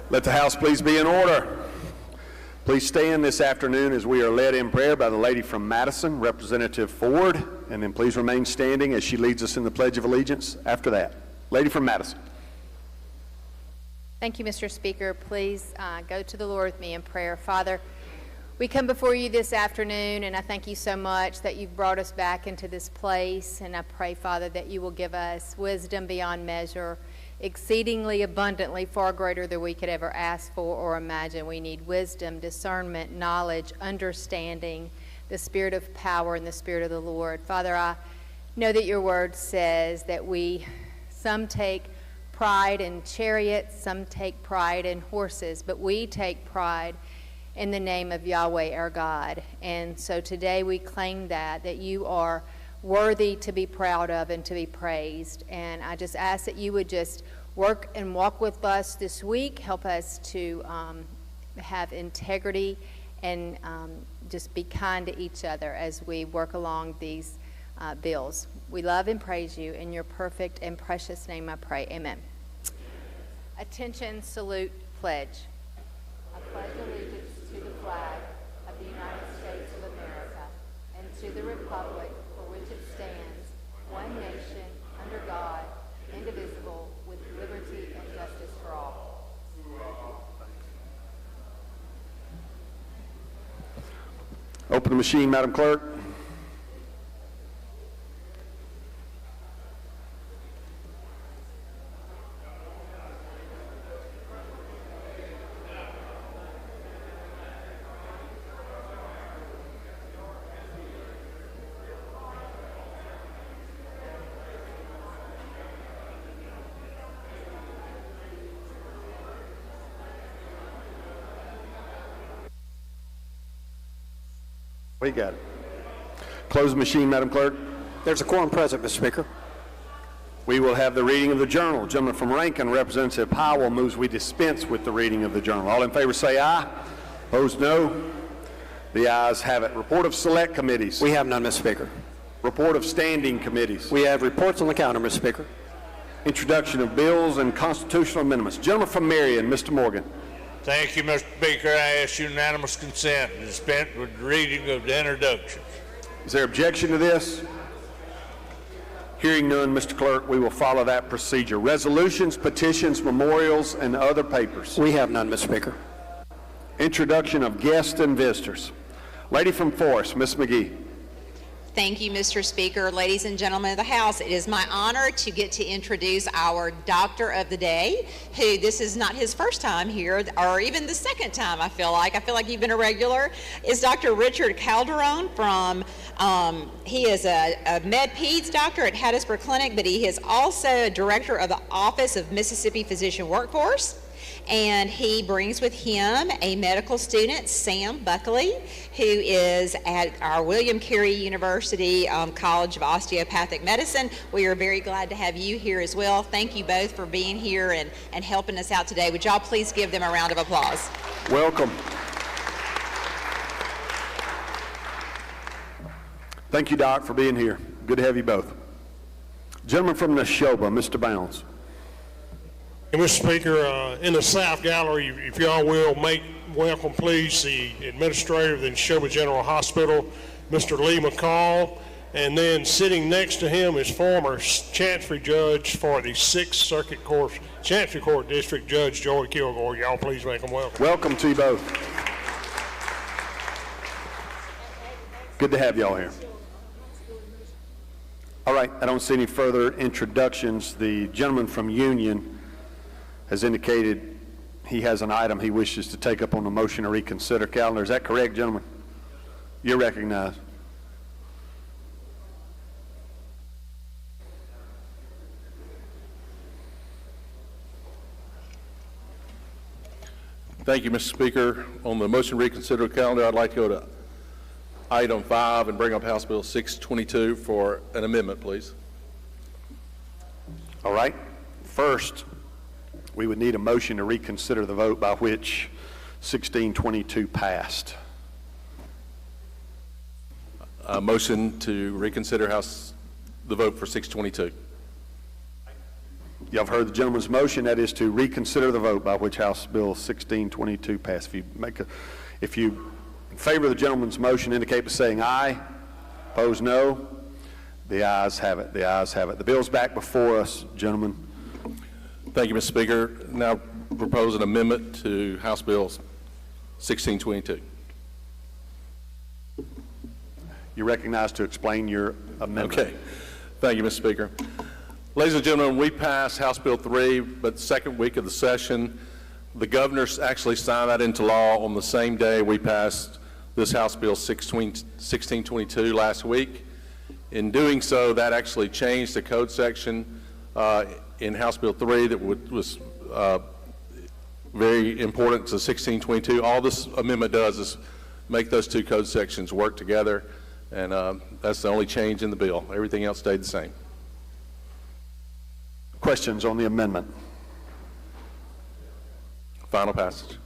Let the house please be in order. Please stand this afternoon as we are led in prayer by the lady from Madison, Representative Ford, and then please remain standing as she leads us in the Pledge of Allegiance after that. Lady from Madison. Thank you, Mr. Speaker. Please go to the Lord with me in prayer. Father, we come before you this afternoon, and I thank you so much that you've brought us back into this place, and I pray, Father, that you will give us wisdom beyond measure, exceedingly abundantly, far greater than we could ever ask for or imagine. We need wisdom, discernment, knowledge, understanding, the spirit of power and the spirit of the Lord. Father, I know that your word says that some take pride in chariots, some take pride in horses, but we take pride in the name of Yahweh our God. And so today we claim that you are worthy to be proud of and to be praised. And I just ask that you would just work and walk with us this week, help us to have integrity and just be kind to each other as we work along these bills. We love and praise you. In your perfect and precious name I pray, amen. Attention, salute, pledge. I pledge allegiance to the flag of the United States of America and to the republic for which it stands, one nation, under God, indivisible, with liberty and justice for all. Open the machine, Madam Clerk. We got it. Close the machine, Madam Clerk. There's a quorum present, Mr. Speaker. We will have the reading of the journal. Gentleman from Rankin, Representative Powell, moves we dispense with the reading of the journal. All in favor say aye. Opposed, no. The ayes have it. Report of select committees. We have none, Mr. Speaker. Report of standing committees. We have reports on the counter, Mr. Speaker. Introduction of bills and constitutional amendments. Gentleman from Marion, Mr. Morgan. Thank you, Mr. Speaker. I ask unanimous consent to dispense with the reading of the introduction. Is there objection to this? Hearing none, Mr. Clerk, we will follow that procedure. Resolutions, petitions, memorials, and other papers. We have none, Mr. Speaker. Introduction of guests and visitors. Lady from Forest, Ms. McGee. Thank you, Mr. Speaker. Ladies and gentlemen of the House, it is my honor to get to introduce our Doctor of the Day, who this is not his first time here, or even the second time, I feel like you've been a regular, is Dr. Richard Calderon from, he is a med-peds doctor at Hattiesburg Clinic, but he is also a director of the Office of Mississippi Physician Workforce. And he brings with him a medical student, Sam Buckley, who is at our William Carey University College of Osteopathic Medicine. We are very glad to have you here as well. Thank you both for being here and helping us out today. Would y'all please give them a round of applause? Welcome. Thank you, Doc, for being here. Good to have you both. Gentleman from Neshoba, Mr. Bounds. And Mr. Speaker, in the South Gallery, if y'all will, welcome please the administrator of the Neshoba General Hospital, Mr. Lee McCall, and then sitting next to him is former Chancery Judge for the 6th Circuit Court, Chancery Court District Judge Joey Kilgore. Y'all please make them welcome. Welcome to you both. Good to have y'all here. All right, I don't see any further introductions. The gentleman from Union has indicated he has an item he wishes to take up on the motion to reconsider calendar. Is that correct, gentlemen? You're recognized. Thank you, Mr. Speaker. On the motion to reconsider calendar, I'd like to go to item 5 and bring up House Bill 622 for an amendment, please. All right. First, we would need a motion to reconsider the vote by which 1622 passed. A motion to reconsider the vote for 622. You have heard the gentleman's motion. That is to reconsider the vote by which House Bill 1622 passed. If you in favor of the gentleman's motion, indicate by saying aye. Opposed, no. The ayes have it. The ayes have it. The bill's back before us, gentlemen. Thank you, Mr. Speaker. Now propose an amendment to House Bill 1622. You're recognized to explain your amendment. Okay. Thank you, Mr. Speaker. Ladies and gentlemen, we passed House Bill 3, but the second week of the session, the governor actually signed that into law on the same day we passed this House Bill 1622 last week. In doing so, that actually changed the code section in House Bill 3 that was very important to 1622. All this amendment does is make those two code sections work together, and that's the only change in the bill. Everything else stayed the same. Questions on the amendment? Final passage.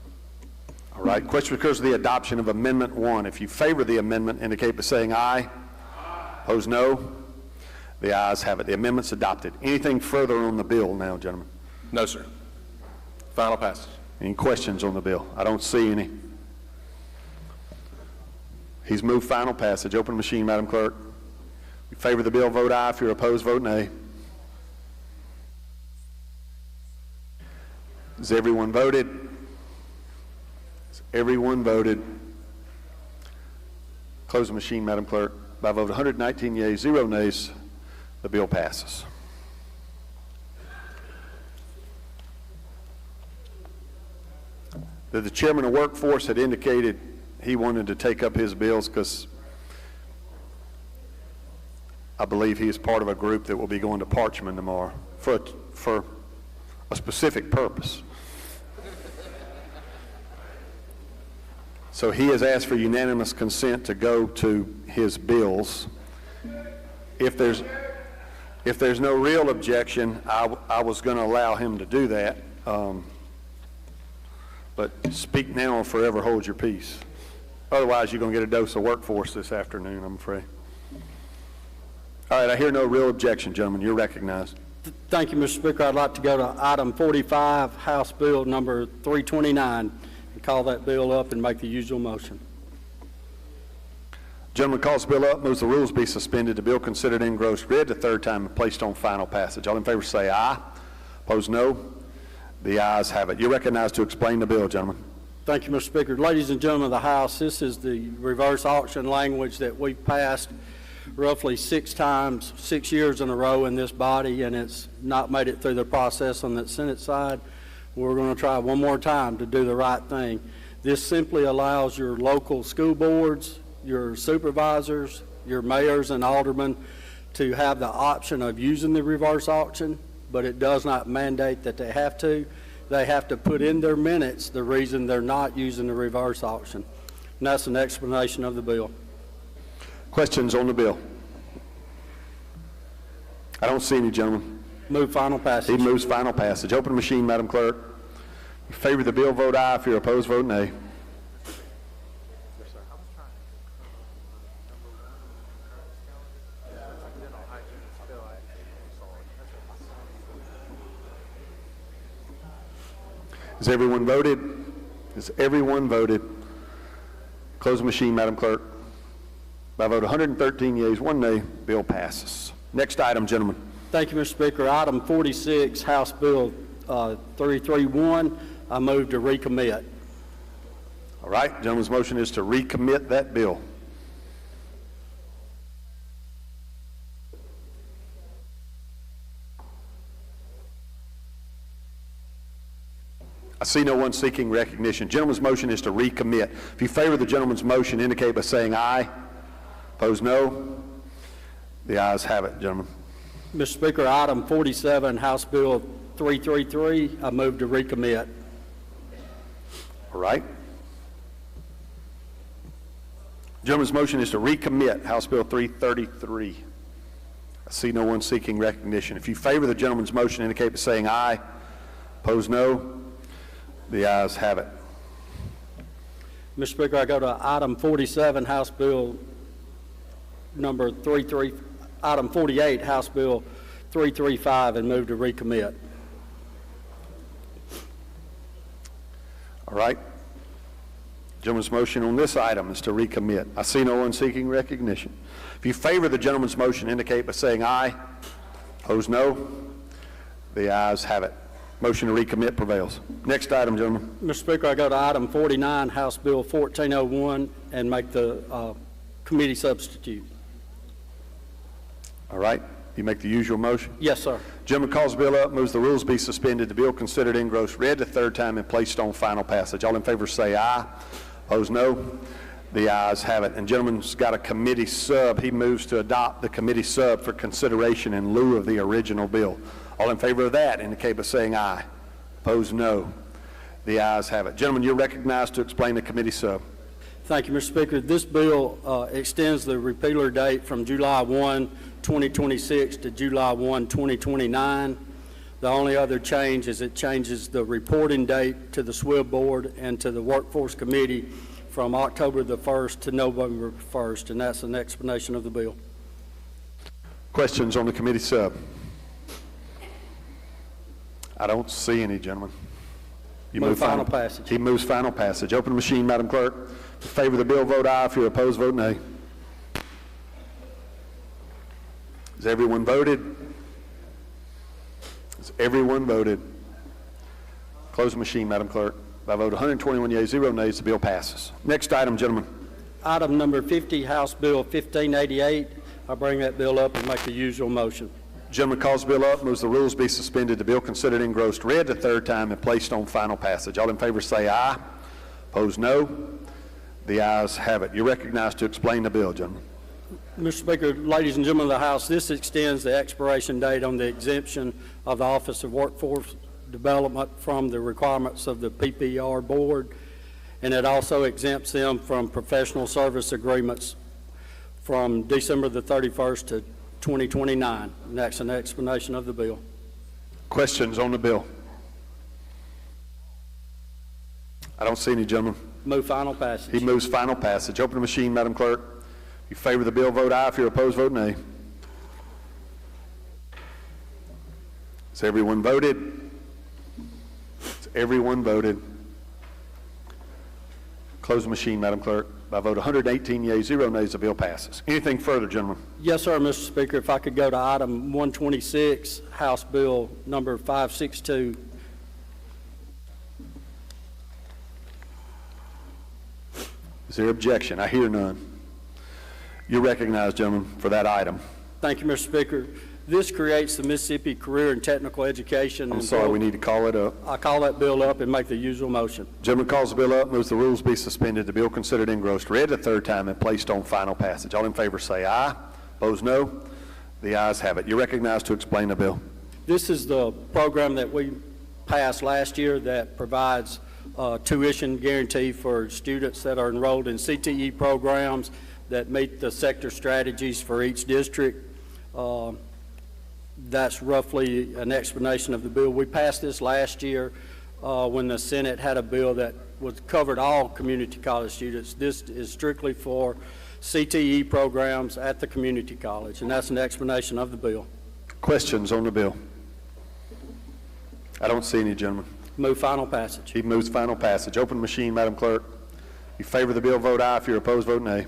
All right. Question occurs to the adoption of Amendment 1. If you favor the amendment, indicate by saying aye. Opposed, no. The ayes have it. The amendment's adopted. Anything further on the bill now, gentlemen? No, sir. Final passage. Any questions on the bill? I don't see any. He's moved final passage. Open machine, Madam Clerk. If you favor the bill, vote aye. If you're opposed, vote nay. Has everyone voted? Has everyone voted? Close the machine, Madam Clerk. By a vote of 119 yeas, 0 nays, the bill passes. The chairman of Workforce had indicated he wanted to take up his bills because I believe he is part of a group that will be going to Parchman tomorrow for a specific purpose. So he has asked for unanimous consent to go to his bills. If there's no real objection, I was going to allow him to do that. But speak now or forever hold your peace. Otherwise, you're going to get a dose of Workforce this afternoon, I'm afraid. All right, I hear no real objection, gentlemen. You're recognized. Thank you, Mr. Speaker. I'd like to go to item 45, House Bill number 329, and call that bill up and make the usual motion. Gentleman calls the bill up, moves the rules be suspended, the bill considered engrossed, read the third time, and placed on final passage. All in favor say aye. Opposed, no. The ayes have it. You're recognized to explain the bill, gentlemen. Thank you, Mr. Speaker. Ladies and gentlemen of the House, this is the reverse auction language that we've passed roughly 6 times, 6 years in a row in this body, and it's not made it through the process on the Senate side. We're going to try one more time to do the right thing. This simply allows your local school boards, your supervisors, your mayors and aldermen to have the option of using the reverse auction, but it does not mandate that they have to. They have to put in their minutes the reason they're not using the reverse auction. And that's an explanation of the bill. Questions on the bill? I don't see any, gentlemen. Move final passage. He moves final passage. Open the machine, Madam Clerk. In favor of the bill, vote aye. If you're opposed, vote nay. Has everyone voted? Has everyone voted? Close the machine, Madam Clerk. By a vote of 113 yeas, 1 nay, bill passes. Next item, gentlemen. Thank you, Mr. Speaker. Item 46, House Bill 331. I move to recommit. All right, gentleman's motion is to recommit that bill. I see no one seeking recognition. Gentleman's motion is to recommit. If you favor the gentleman's motion, indicate by saying aye. Opposed, no. The ayes have it, gentlemen. Mr. Speaker, item 47, House Bill 333. I move to recommit. All right. Gentleman's motion is to recommit House Bill 333. I see no one seeking recognition. If you favor the gentleman's motion, indicate by saying aye. Opposed, no. The ayes have it. Mr. Speaker, I go to item 47, House Bill number 33, item 48, House Bill 335, and move to recommit. All right. Gentleman's motion on this item is to recommit. I see no one seeking recognition. If you favor the gentleman's motion, indicate by saying aye. Opposed, no. The ayes have it. Motion to recommit prevails. Next item, gentlemen. Mr. Speaker, I go to item 49, House Bill 1401, and make the committee substitute. All right. You make the usual motion? Yes, sir. Gentleman calls the bill up, moves the rules be suspended, the bill considered engrossed, read the third time, and placed on final passage. All in favor say aye. Opposed, no. The ayes have it. And gentleman's got a committee sub. He moves to adopt the committee sub for consideration in lieu of the original bill. All in favor of that indicate by saying aye. Opposed, no. The ayes have it. Gentlemen, you're recognized to explain the committee sub. Thank you, Mr. Speaker. This bill extends the repealer date from July 1, 2026 to July 1, 2029. The only other change is it changes the reporting date to the SWIB board and to the Workforce Committee from October the 1st to November 1st, and that's an explanation of the bill. Questions on the committee sub? I don't see any, gentlemen. You Move final passage. He moves final passage. Open the machine, Madam Clerk. If you favor the bill, vote aye. If you're opposed, vote nay. Has everyone voted? Has everyone voted? Close the machine, Madam Clerk. By vote 121 yeas, 0 nays, the bill passes. Next item, gentlemen. Item number 50, House Bill 1588. I bring that bill up and make the usual motion. Gentleman calls the bill up, moves the rules be suspended, the bill considered engrossed, read the third time, and placed on final passage. All in favor say aye. Opposed, no. The ayes have it. You're recognized to explain the bill, gentlemen. Mr. Speaker, ladies and gentlemen of the House, this extends the expiration date on the exemption of the Office of Workforce Development from the requirements of the PPR Board, and it also exempts them from professional service agreements from December the 31st to 2029. And that's an explanation of the bill. Questions on the bill? I don't see any, gentlemen. Move final passage. He moves final passage. Open the machine, Madam Clerk. If you favor the bill, vote aye. If you're opposed, vote nay. Has everyone voted? Has everyone voted? Close the machine, Madam Clerk. By vote 118 yeas, 0 nays, the bill passes. Anything further, gentlemen? Yes, sir, Mr. Speaker. If I could go to item 126, House Bill number 562. Is there objection? I hear none. You're recognized, gentlemen, for that item. Thank you, Mr. Speaker. This creates the Mississippi Career and Technical Education. I'm sorry, we need to call it up. I call that bill up and make the usual motion. Gentleman calls the bill up, moves the rules be suspended, the bill considered engrossed, read the third time, and placed on final passage. All in favor say aye. Opposed, no. The ayes have it. You're recognized to explain the bill. This is the program that we passed last year that provides tuition guarantee for students that are enrolled in CTE programs that meet the sector strategies for each district. That's roughly an explanation of the bill. We passed this last year when the Senate had a bill that covered all community college students. This is strictly for CTE programs at the community college, and that's an explanation of the bill. Questions on the bill? I don't see any, gentlemen. Move final passage. He moves final passage. Open the machine, Madam Clerk. If you favor the bill, vote aye. If you're opposed, vote nay.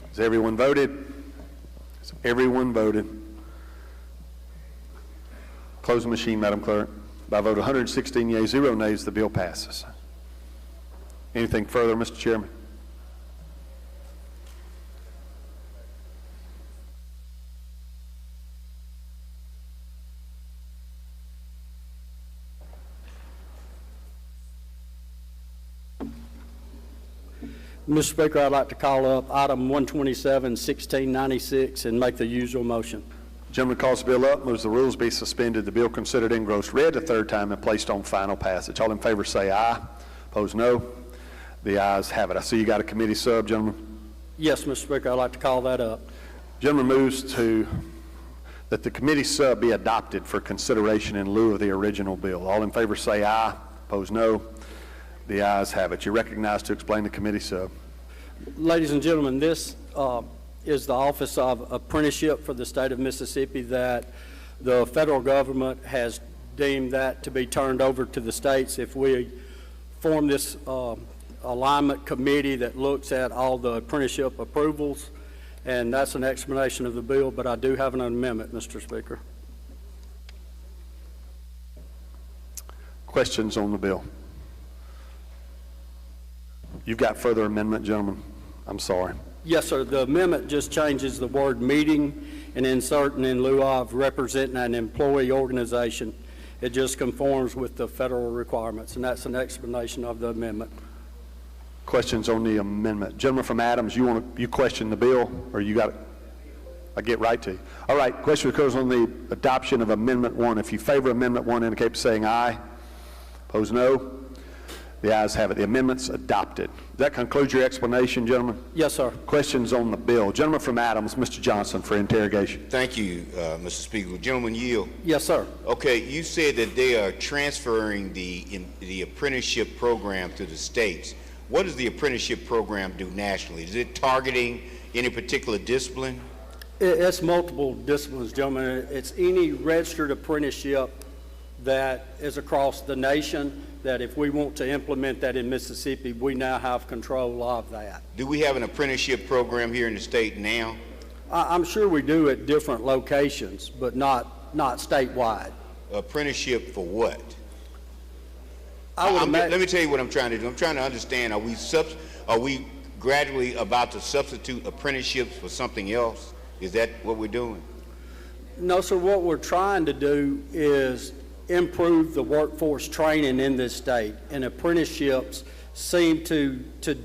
Has everyone voted? Has everyone voted? Close the machine, Madam Clerk. By vote 116 yeas, 0 nays, the bill passes. Anything further, Mr. Chairman? Mr. Speaker, I'd like to call up item 127, 1696, and make the usual motion. Gentleman calls the bill up, moves the rules be suspended, the bill considered engrossed, read the third time, and placed on final passage. All in favor say aye. Opposed, no. The ayes have it. I see you got a committee sub, gentlemen. Yes, Mr. Speaker, I'd like to call that up. Gentleman moves to that the committee sub be adopted for consideration in lieu of the original bill. All in favor say aye. Opposed, no. The ayes have it. You're recognized to explain the committee sub. Ladies and gentlemen, this is the Office of Apprenticeship for the state of Mississippi that the federal government has deem that to be turned over to the states if we form this alignment committee that looks at all the apprenticeship approvals. And that's an explanation of the bill, but I do have an amendment, Mr. Speaker. Questions on the bill? You've got further amendment, gentlemen? I'm sorry. Yes, sir. The amendment just changes the word meeting and inserting in lieu of representing an employee organization. It just conforms with the federal requirements, and that's an explanation of the amendment. Questions on the amendment? Gentleman from Adams, you question the bill, or you got it? I get right to you. All right, question occurs on the adoption of Amendment 1. If you favor Amendment 1, indicate by saying aye. Opposed, no. The ayes have it. The amendment's adopted. Does that conclude your explanation, gentlemen? Yes, sir. Questions on the bill? Gentleman from Adams, Mr. Johnson, for interrogation. Thank you, Mr. Speaker. Gentleman yield. Yes, sir. Okay, you said that they are transferring the apprenticeship program to the states. What does the apprenticeship program do nationally? Is it targeting any particular discipline? It's multiple disciplines, gentlemen. It's any registered apprenticeship that is across the nation, that if we want to implement that in Mississippi, we now have control of that. Do we have an apprenticeship program here in the state now? I'm sure we do at different locations, but not statewide. Apprenticeship for what? Let Let me tell you what I'm trying to do. I'm trying to understand, are we gradually about to substitute apprenticeships for something else? Is that what we're doing? No, sir. What we're trying to do is improve the workforce training in this state, and apprenticeships seem to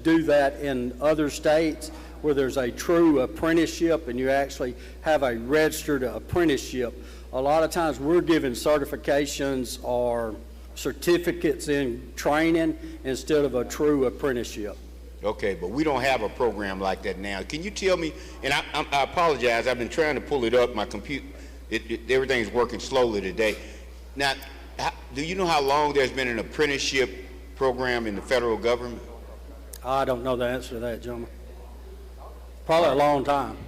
do that in other states where there's a true apprenticeship and you actually have a registered apprenticeship. A lot of times we're given certifications or certificates in training instead of a true apprenticeship. Okay, but we don't have a program like that now. Can you tell me, and I apologize, I've been trying to pull it up, my computer, everything's working slowly today. Now, do you know how long there's been an apprenticeship program in the federal government? I don't know the answer to that, gentlemen. Probably a long time.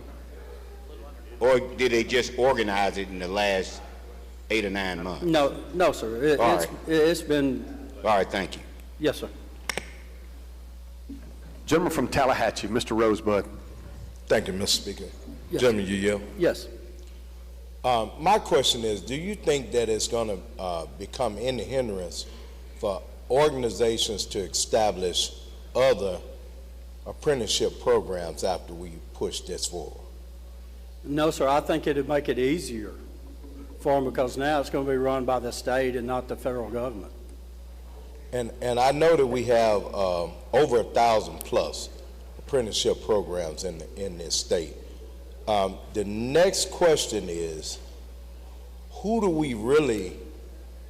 Or did they just organize it in the last 8 or 9 months? No, sir. It's been... All right, thank you. Yes, sir. Gentleman from Tallahatchie, Mr. Rosebud. Thank you, Mr. Speaker. Yes. Gentleman, you yield. Yes. My question is, do you think that it's going to become any hindrance for organizations to establish other apprenticeship programs after we push this forward? No, sir. I think it'd make it easier for them because now it's going to be run by the state and not the federal government. And I know that we have over 1,000 plus apprenticeship programs in this state. The next question is, who do we really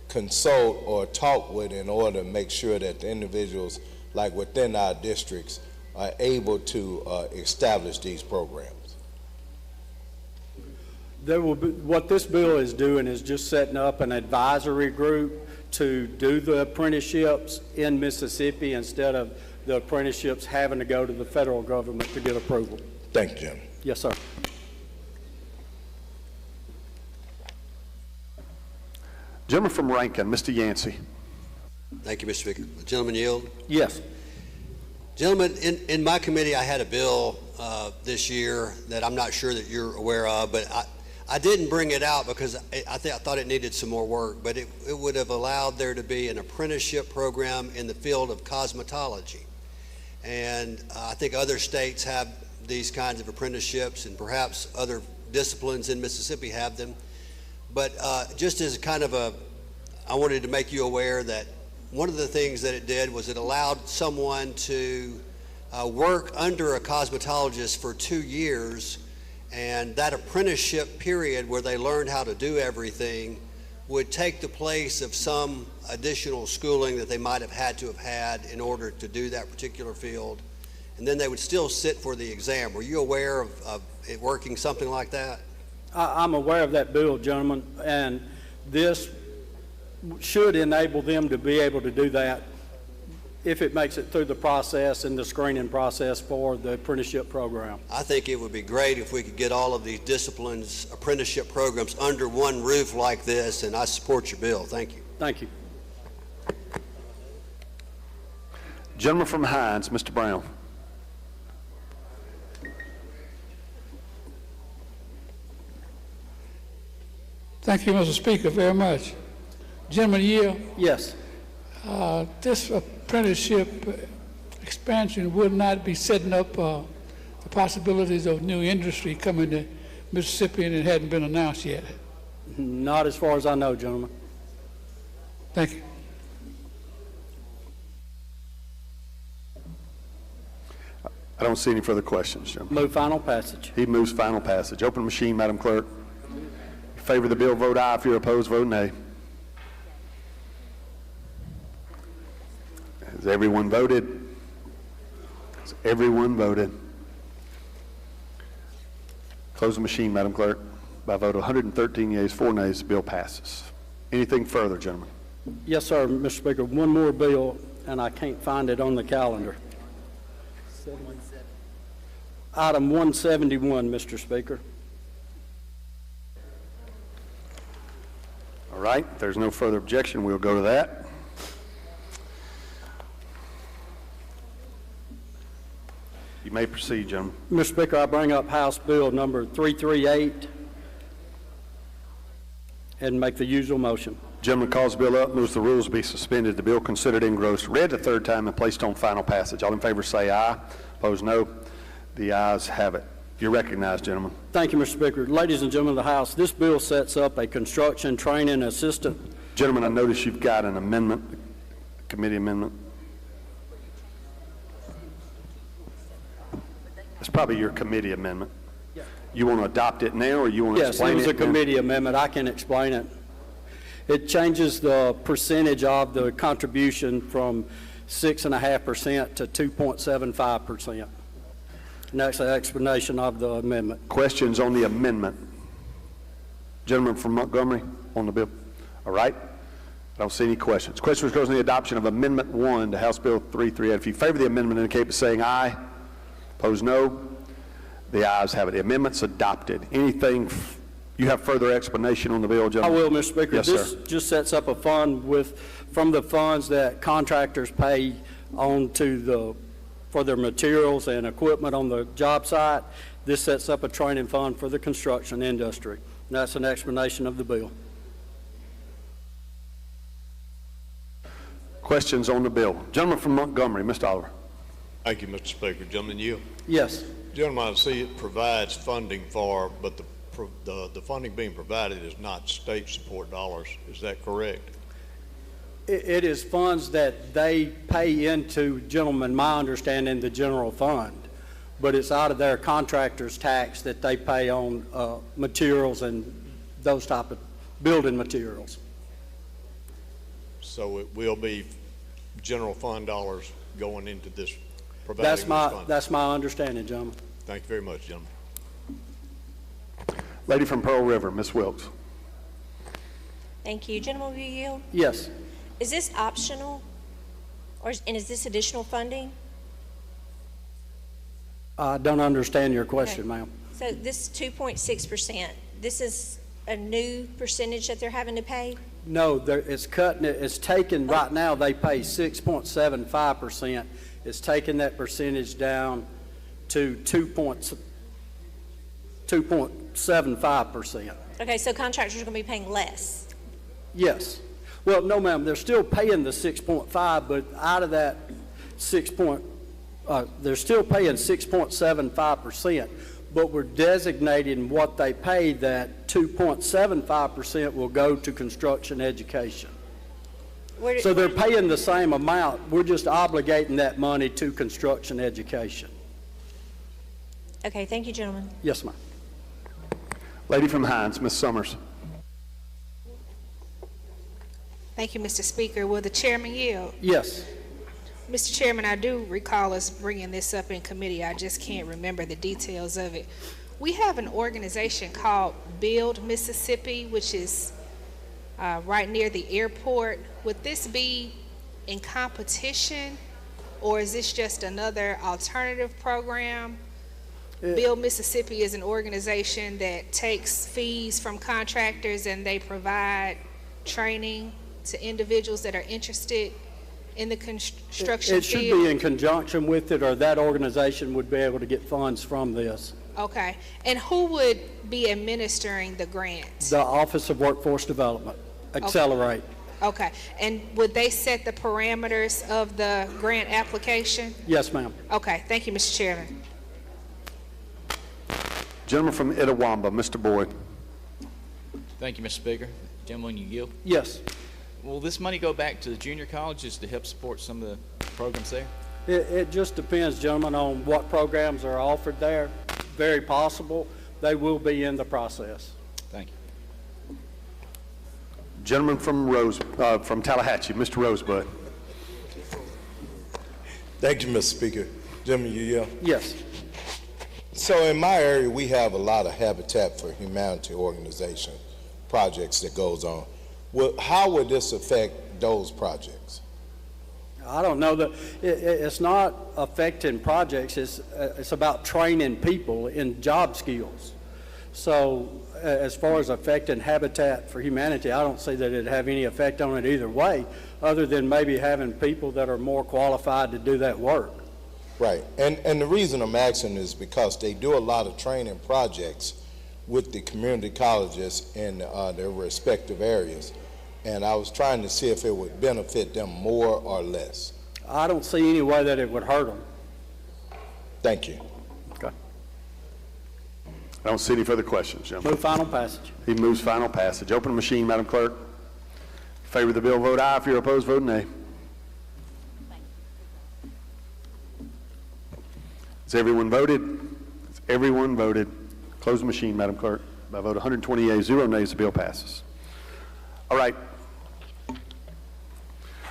consult or talk with in order to make sure that the individuals, like within our districts, are able to establish these programs? There will be, what this bill is doing is just setting up an advisory group to do the apprenticeships in Mississippi instead of the apprenticeships having to go to the federal government to get approval. Thank you, Jim. Yes, sir. Gentleman from Rankin, Mr. Yancey. Thank you, Mr. Speaker. The gentleman yield. Yes. Gentlemen, in my committee, I had a bill this year that I'm not sure that you're aware of, but I didn't bring it out because I thought it needed some more work, but it would have allowed there to be an apprenticeship program in the field of cosmetology. And I think other states have these kinds of apprenticeships, and perhaps other disciplines in Mississippi have them. But just as kind of I wanted to make you aware that one of the things that it did was it allowed someone to work under a cosmetologist for 2 years, and that apprenticeship period where they learned how to do everything would take the place of some additional schooling that they might have had in order to do that particular field, and then they would still sit for the exam. Were you aware of it working something like that? I'm aware of that bill, gentlemen, and this should enable them to be able to do that if it makes it through the process and the screening process for the apprenticeship program. I think it would be great if we could get all of these disciplines, apprenticeship programs under one roof like this, and I support your bill. Thank you. Thank you. Gentleman from Hines, Mr. Brown. Thank you, Mr. Speaker, very much. Gentleman Yield, Yes. this apprenticeship expansion would not be setting up the possibilities of new industry coming to Mississippi, and it hadn't been announced yet. Not as far as I know, gentlemen. Thank you. I don't see any further questions, gentlemen. Move final passage. He moves final passage. Open machine, Madam Clerk. If you favor the bill, vote aye. If you're opposed, vote nay. Has everyone voted? Has everyone voted? Close the machine, Madam Clerk. By a vote of 113 yeas, 4 nays, the bill passes. Anything further, gentlemen? Yes, sir, Mr. Speaker. One more bill, and I can't find it on the calendar. Item 171, Mr. Speaker. All right, if there's no further objection, we'll go to that. You may proceed, gentlemen. Mr. Speaker, I bring up House Bill number 338 and make the usual motion. Gentleman calls the bill up, moves the rules be suspended, the bill considered engrossed, read the third time, and placed on final passage. All in favor say aye. Opposed, no. The ayes have it. You're recognized, gentlemen. Thank you, Mr. Speaker. Ladies and gentlemen of the House, this bill sets up a construction training assistant. Gentlemen, I notice you've got an amendment, a committee amendment. It's probably your committee amendment. You want to adopt it now, or you want to explain it? Yes, it was a committee amendment. I can explain it. It changes the percentage of the contribution from 6.5% to 2.75%. And that's the explanation of the amendment. Questions on the amendment? Gentleman from Montgomery on the bill. All right. I don't see any questions. Questions goes on the adoption of Amendment 1 to House Bill 338. If you favor the amendment, indicate by saying aye. Opposed, no. The ayes have it. The amendment's adopted. Anything, you have further explanation on the bill, gentlemen? I will, Mr. Speaker. Yes, this sir. just sets up a fund from the funds that contractors pay on to for their materials and equipment on the job site. This sets up a training fund for the construction industry. And that's an explanation of the bill. Questions on the bill? Gentleman from Montgomery, Mr. Oliver. Thank you, Mr. Speaker. Gentleman, you. Yes. Gentlemen, I see it provides funding for, but the funding being provided is not state support dollars. Is that correct? It is funds that they pay into, gentlemen, my understanding, the general fund, but it's out of their contractor's tax that they pay on materials and those type of building materials. So it will be general fund dollars going into this, providing this fund? That's my understanding, gentlemen. Thank you very much, gentlemen. Lady from Pearl River, Ms. Wilkes. Thank you. Gentleman, will you yield? Yes. Is this optional, and is this additional funding? I don't understand your question, ma'am. So this 2.6%, this is a new percentage that they're having to pay? No, it's cutting it. It's taken, right now they pay 6.75%. It's taking that percentage down to 2.75%. Okay, so contractors are going to be paying less? Yes. Well, no, ma'am, they're still paying the 6.5, but out of that they're still paying 6.75%, but we're designating what they pay, that 2.75% will go to construction education. So they're paying the same amount. We're just obligating that money to construction education. Okay, thank you, gentlemen. Yes, ma'am. Lady from Hines, Ms. Summers. Thank you, Mr. Speaker. Will the chairman yield? Yes. Mr. Chairman, I do recall us bringing this up in committee. I just can't remember the details of it. We have an organization called Build Mississippi, which is right near the airport. Would this be in competition or is this just another alternative program? Build Mississippi is an organization that takes fees from contractors and they provide training to individuals that are interested in the construction It should field? be in conjunction with it, or that organization would be able to get funds from this. Okay. And who would be administering the grant? The Office of Workforce Development, Accelerate. Okay. And would they set the parameters of the grant application? Yes, ma'am. Okay. Thank you, Mr. Chairman. Gentleman from Itawamba, Mr. Boyd. Thank you, Mr. Speaker. Gentleman, you yield? Yes. Will this money go back to the junior colleges to help support some of the programs there? It just depends, gentlemen, on what programs are offered there. Very possible they will be in the process. Thank you. Gentleman from from Tallahatchie, Mr. Rosebud. Thank you, Mr. Speaker. Gentleman, you yield? Yes. So in my area, we have a lot of Habitat for Humanity organization projects that goes on. How would this affect those projects? I don't know that it's not affecting projects. It's about training people in job skills. So as far as affecting Habitat for Humanity, I don't see that it'd have any effect on it either way, other than maybe having people that are more qualified to do that work. Right, and the reason I'm asking is because they do a lot of training projects with the community colleges in their respective areas, and I was trying to see if it would benefit them more or less. I don't see any way that it would hurt them. Thank you. Okay. I don't see any further questions, gentlemen. Move final passage. He moves final passage. Open the machine, Madam Clerk. In favor of the bill, vote aye. If you're opposed, vote nay. Has everyone voted? Has everyone voted? Close the machine, Madam Clerk. By a vote 120 yeas, 0 nays, the bill passes. All right.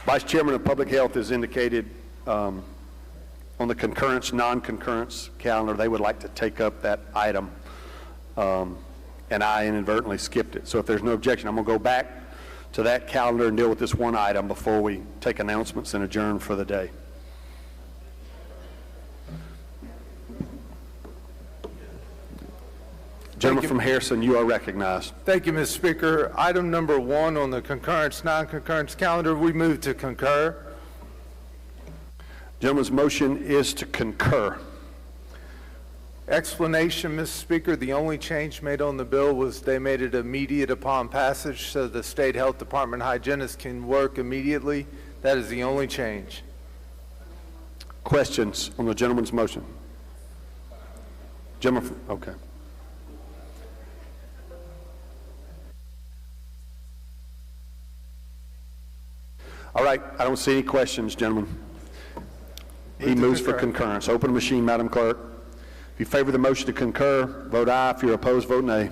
Vice Chairman of Public Health has indicated on the concurrence, non-concurrence calendar, they would like to take up that item, and I inadvertently skipped it. So if there's no objection, I'm going to go back to that calendar and deal with this one item before we take announcements and adjourn for the day. Gentleman from Harrison, you are recognized. Thank you, Mr. Speaker. Item number 1 on the concurrence, non-concurrence calendar, we move to concur. Gentleman's motion is to concur. Explanation, Mr. Speaker, the only change made on the bill was they made it immediate upon passage so the State Health Department hygienist can work immediately. That is the only change. Questions on the gentleman's motion? Gentleman, okay. All right, I don't see any questions, gentlemen. He moves for concurrence. Open the machine, Madam Clerk. If you favor the motion to concur, vote aye. If you're opposed, vote nay.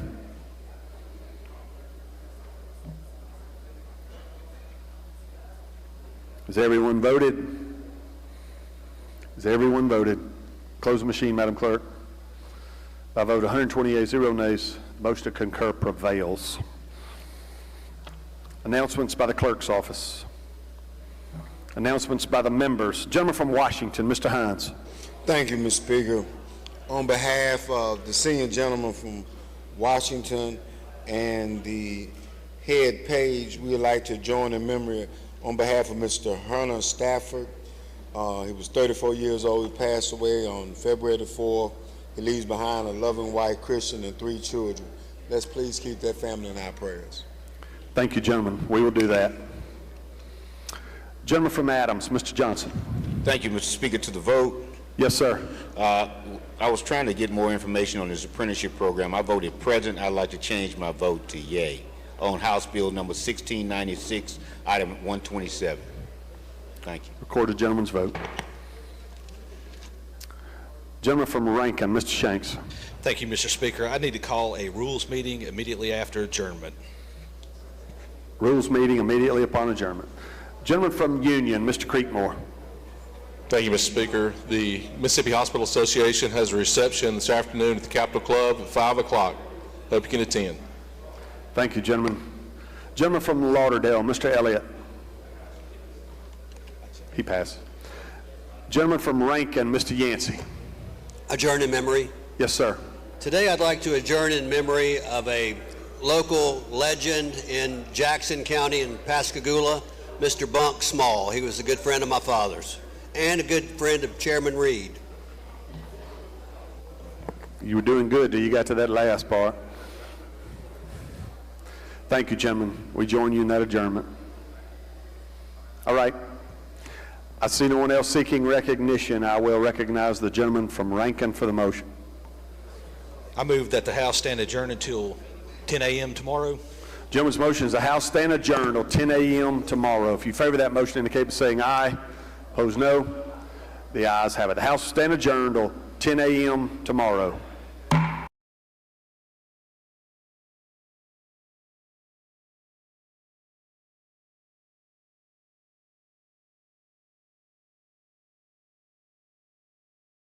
Has everyone voted? Has everyone voted? Close the machine, Madam Clerk. By a vote 128, 0 nays, the motion to concur prevails. Announcements by the clerk's office. Announcements by the members. Gentleman from Washington, Mr. Hines. Thank you, Mr. Speaker. On behalf of the senior gentleman from Washington and the head page, we would like to join in memory on behalf of Mr. Herner Stafford. He was 34 years old. He passed away on February the 4th. He leaves behind a loving wife, Christian, and 3 children. Let's please keep that family in our prayers. Thank you, gentlemen. We will do that. Gentleman from Adams, Mr. Johnson. Thank you, Mr. Speaker. To the vote. Yes, sir. I was trying to get more information on this apprenticeship program. I voted present. I'd like to change my vote to yay on House Bill number 1696, item 127. Thank you. Record the gentleman's vote. Gentleman from Rankin, Mr. Shanks. Thank you, Mr. Speaker. I need to call a rules meeting immediately after adjournment. Rules meeting immediately upon adjournment. Gentleman from Union, Mr. Creekmore. Thank you, Mr. Speaker. The Mississippi Hospital Association has a reception this afternoon at the Capitol Club at 5 o'clock. Hope you can attend. Thank you, gentlemen. Gentleman from Lauderdale, Mr. Elliott. He passed. Gentleman from Rankin, Mr. Yancey. Adjourn in memory. Yes, sir. Today I'd like to adjourn in memory of a local legend in Jackson County in Pascagoula, Mr. Bunk Small. He was a good friend of my father's and a good friend of Chairman Reed. You were doing good till you got to that last part. Thank you, gentlemen. We join you in that adjournment. All right. I see no one else seeking recognition. I will recognize the gentleman from Rankin for the motion. I move that the House stand adjourned until 10 a.m. tomorrow. Gentleman's motion is the House stand adjourned until 10 a.m. tomorrow. If you favor that motion, indicate by saying aye. Opposed, no. The ayes have it. The House stand adjourned until 10 a.m. tomorrow.